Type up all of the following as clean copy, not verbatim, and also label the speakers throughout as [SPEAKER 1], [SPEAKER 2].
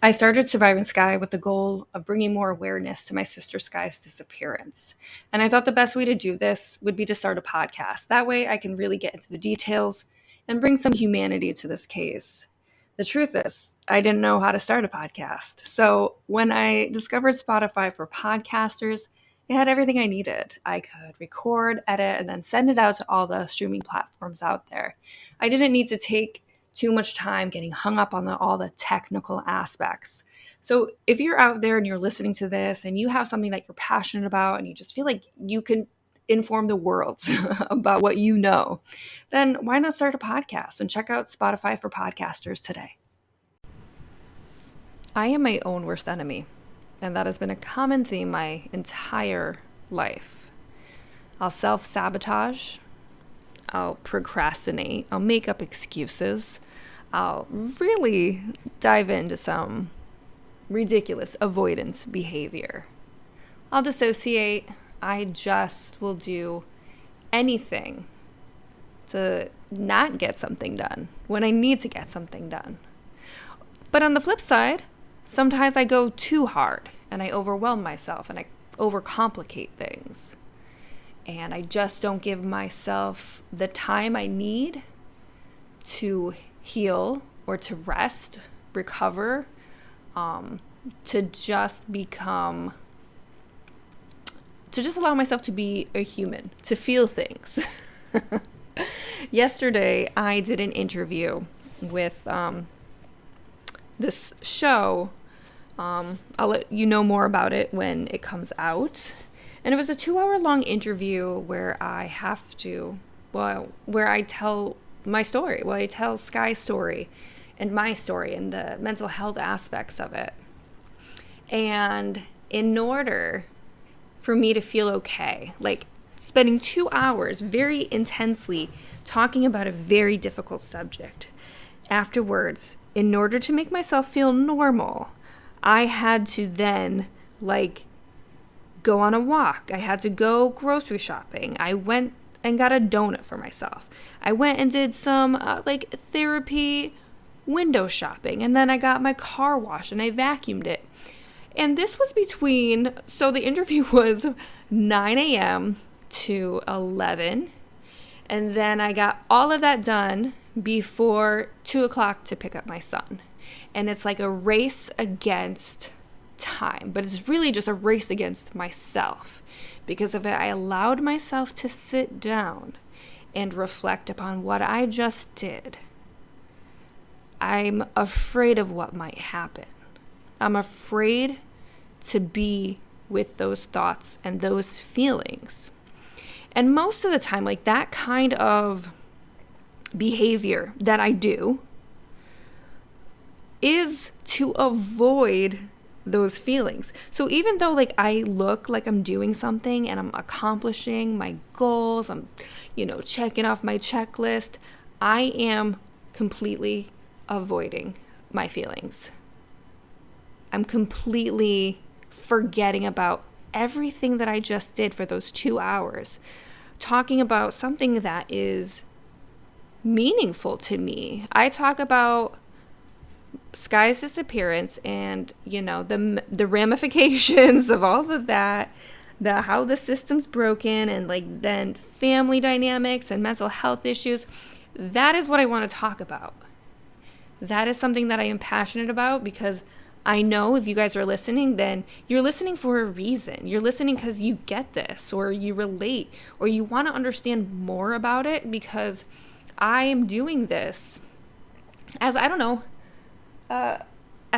[SPEAKER 1] I started Surviving Skye with the goal of bringing more awareness to my sister Skye's disappearance. And I thought the best way to do this would be to start a podcast. That way I can really get into the details and bring some humanity to this case. The truth is, I didn't know how to start a podcast. So when I discovered Spotify for podcasters, it had everything I needed. I could record, edit, and then send it out to all the streaming platforms out there. I didn't need to take too much time getting hung up on all the technical aspects. So if you're out there and you're listening to this and you have something that you're passionate about and you just feel like you can inform the world about what you know, then why not start a podcast and check out Spotify for podcasters today? I am my own worst enemy, and that has been a common theme my entire life. I'll self-sabotage, I'll procrastinate, I'll make up excuses, I'll really dive into some ridiculous avoidance behavior. I'll dissociate. I just will do anything to not get something done when I need to get something done. But on the flip side, sometimes I go too hard and I overwhelm myself and I overcomplicate things. And I just don't give myself the time I need to heal or to rest, recover, to just allow myself to be a human, to feel things. Yesterday, I did an interview with this show. I'll let you know more about it when it comes out. And it was a 2-hour-long interview where I tell my story. Well, I tell Skye's story and my story and the mental health aspects of it. And in order for me to feel okay, like spending 2 hours very intensely talking about a very difficult subject, afterwards, in order to make myself feel normal, I had to then go on a walk. I had to go grocery shopping. I went and got a donut for myself. I went and did some therapy window shopping, and then I got my car washed and I vacuumed it. And this was so the interview was 9 a.m. to 11, and then I got all of that done before 2 o'clock to pick up my son. And it's like a race against time, but it's really just a race against myself, because if I allowed myself to sit down and reflect upon what I just did, I'm afraid of what might happen. I'm afraid to be with those thoughts and those feelings. And most of the time, that kind of behavior that I do is to avoid those feelings. So even though I look like I'm doing something and I'm accomplishing my goals, I'm checking off my checklist, I am completely avoiding my feelings. I'm completely forgetting about everything that I just did for those 2 hours, talking about something that is meaningful to me. I talk about Skye's disappearance and the ramifications of all of that, how the system's broken, and then family dynamics and mental health issues. That is what I want to talk about. That is something that I am passionate about, because I know if you guys are listening, then you're listening for a reason. You're listening because you get this, or you relate, or you want to understand more about it, because I am doing this as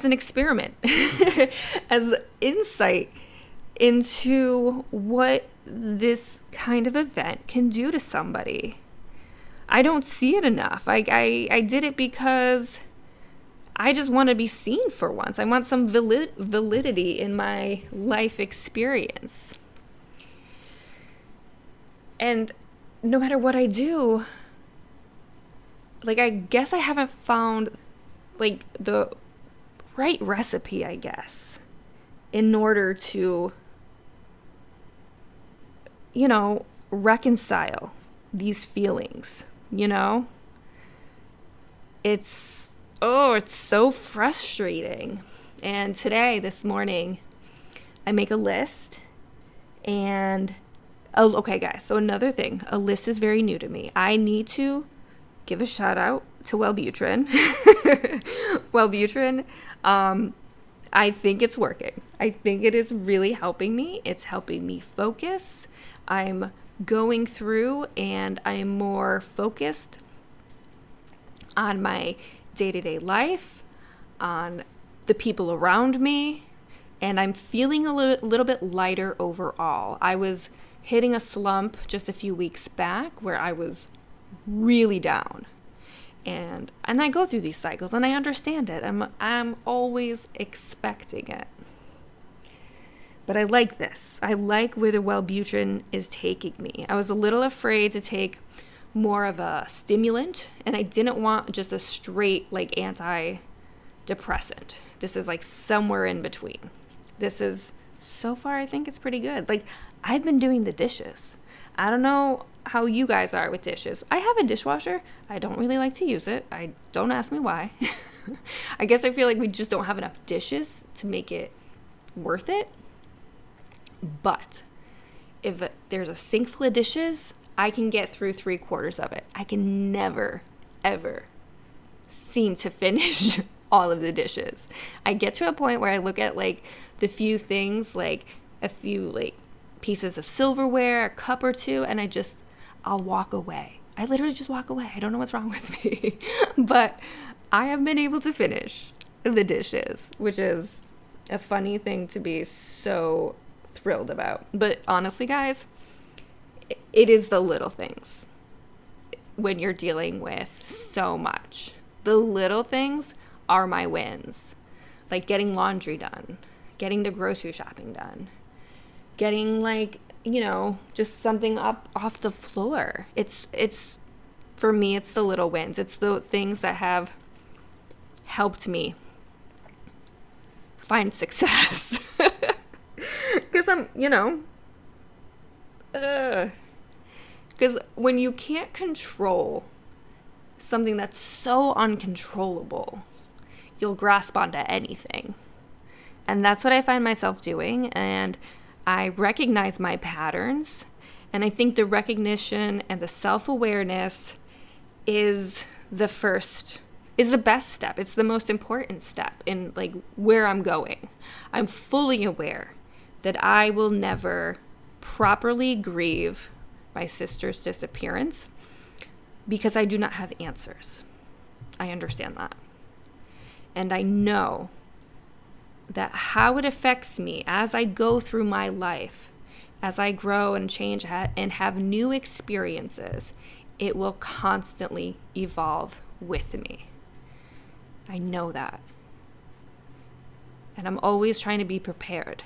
[SPEAKER 1] an experiment, as insight into what this kind of event can do to somebody. I don't see it enough. I did it because I just want to be seen for once. I want some validity in my life experience. And no matter what I do, I guess I haven't found the right recipe, I guess, in order to, reconcile these feelings, It's so frustrating. And today, this morning, I make a list. And, okay, guys, so another thing, a list is very new to me. I need to give a shout out to Wellbutrin. Wellbutrin, I think it's working. I think it is really helping me. It's helping me focus. I'm going through and I'm more focused on my day-to-day life, on the people around me, and I'm feeling a little bit lighter overall. I was hitting a slump just a few weeks back where I was really down. And I go through these cycles and I understand it. I'm always expecting it. But I like this. I like where the Wellbutrin is taking me. I was a little afraid to take more of a stimulant, and I didn't want just a straight like antidepressant. This is like somewhere in between. This is, so far, I think it's pretty good. Like, I've been doing the dishes. I don't know how you guys are with dishes. I have a dishwasher. I don't really like to use it. Don't ask me why. I guess I feel like we just don't have enough dishes to make it worth it. But if there's a sink full of dishes, I can get through 3/4 of it. I can never, ever seem to finish all of the dishes. I get to a point where I look at like the few things, like a few like pieces of silverware, a cup or two, and I'll walk away. I literally just walk away. I don't know what's wrong with me. But I have been able to finish the dishes, which is a funny thing to be so thrilled about. But honestly, guys, it is the little things when you're dealing with so much. The little things are my wins. Like getting laundry done, getting the grocery shopping done, getting like, just something up off the floor. It's for me, it's the little wins. It's the things that have helped me find success. Because because when you can't control something that's so uncontrollable, you'll grasp onto anything. And that's what I find myself doing. And I recognize my patterns. And I think the recognition and the self-awareness is the best step. It's the most important step in like where I'm going. I'm fully aware that I will never properly grieve my sister's disappearance because I do not have answers. I understand that. And I know that how it affects me as I go through my life, as I grow and change and have new experiences, it will constantly evolve with me. I know that. And I'm always trying to be prepared.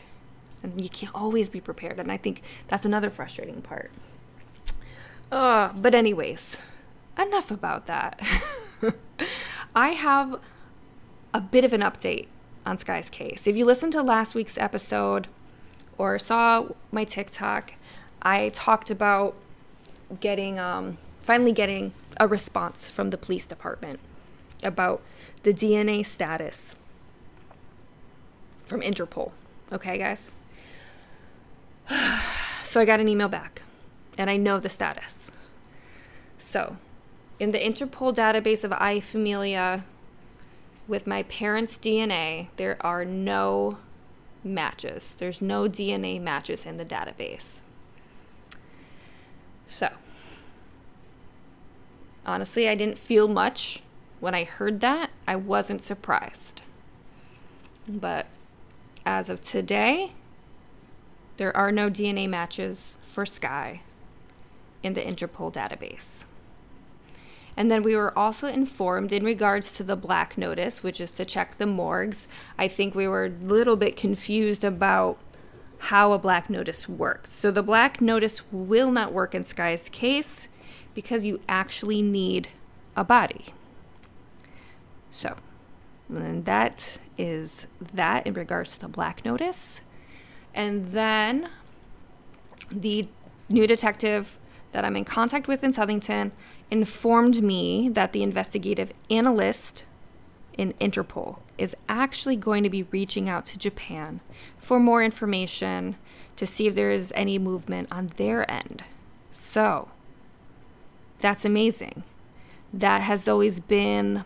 [SPEAKER 1] And you can't always be prepared. And I think that's another frustrating part. But anyways, enough about that. I have a bit of an update on Skye's case. If you listened to last week's episode or saw my TikTok, I talked about finally getting a response from the police department about the DNA status from Interpol. Okay, guys? So I got an email back, and I know the status. So, in the Interpol database of iFamilia, with my parents' DNA, there are no matches. There's no DNA matches in the database. So, honestly, I didn't feel much when I heard that. I wasn't surprised. But as of today, there are no DNA matches for Skye in the Interpol database. And then we were also informed in regards to the black notice, which is to check the morgues. I think we were a little bit confused about how a black notice works. So the black notice will not work in Skye's case because you actually need a body. So, and that is that in regards to the black notice. And then the new detective that I'm in contact with in Southington informed me that the investigative analyst in Interpol is actually going to be reaching out to Japan for more information to see if there is any movement on their end. So that's amazing. That has always been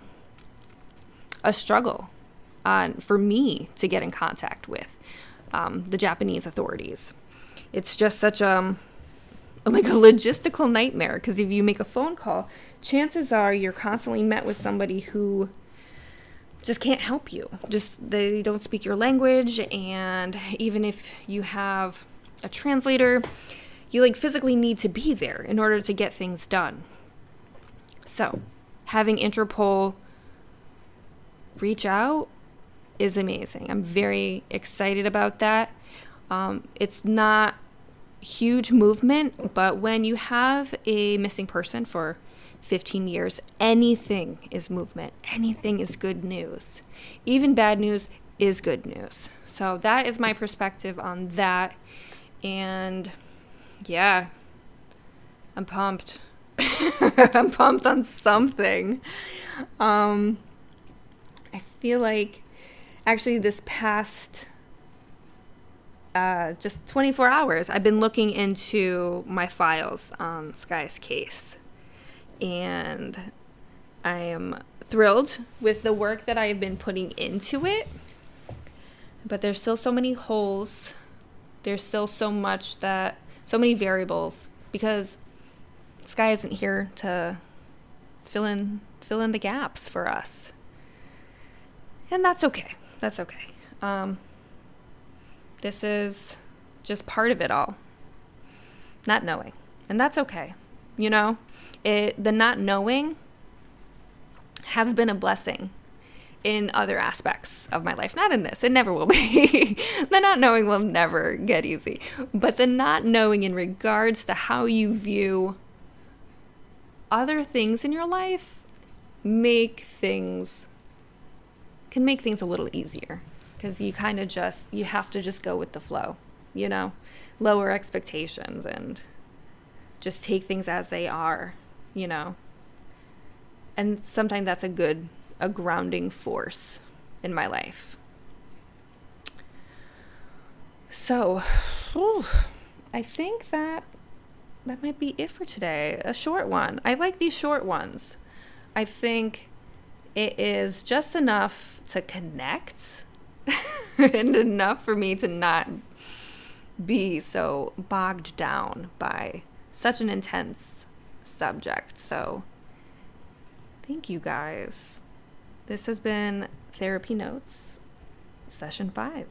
[SPEAKER 1] a struggle for me to get in contact with the Japanese authorities. It's just such a logistical nightmare, because if you make a phone call, chances are you're constantly met with somebody who just can't help you. They don't speak your language, and even if you have a translator, you physically need to be there in order to get things done. So, having Interpol reach out is amazing. I'm very excited about that. It's not huge movement, but when you have a missing person for 15 years, anything is movement. Anything is good news. Even bad news is good news. So that is my perspective on that. And yeah, I'm pumped. I'm pumped on something. I feel like actually this past just 24 hours, I've been looking into my files on Skye's case. And I am thrilled with the work that I've been putting into it. But there's still so many holes. There's still so many variables, because Skye isn't here to fill in the gaps for us. And that's okay. That's okay. This is just part of it all. Not knowing. And that's okay. The not knowing has been a blessing in other aspects of my life. Not in this. It never will be. The not knowing will never get easy. But the not knowing in regards to how you view other things in your life can make things a little easier. Because you have to just go with the flow, lower expectations and just take things as they are, and sometimes that's a grounding force in my life. So, I think that might be it for today. A short one. I like these short ones. I think it is just enough to connect and enough for me to not be so bogged down by such an intense subject. So thank you guys. This has been Therapy Notes, Session 5.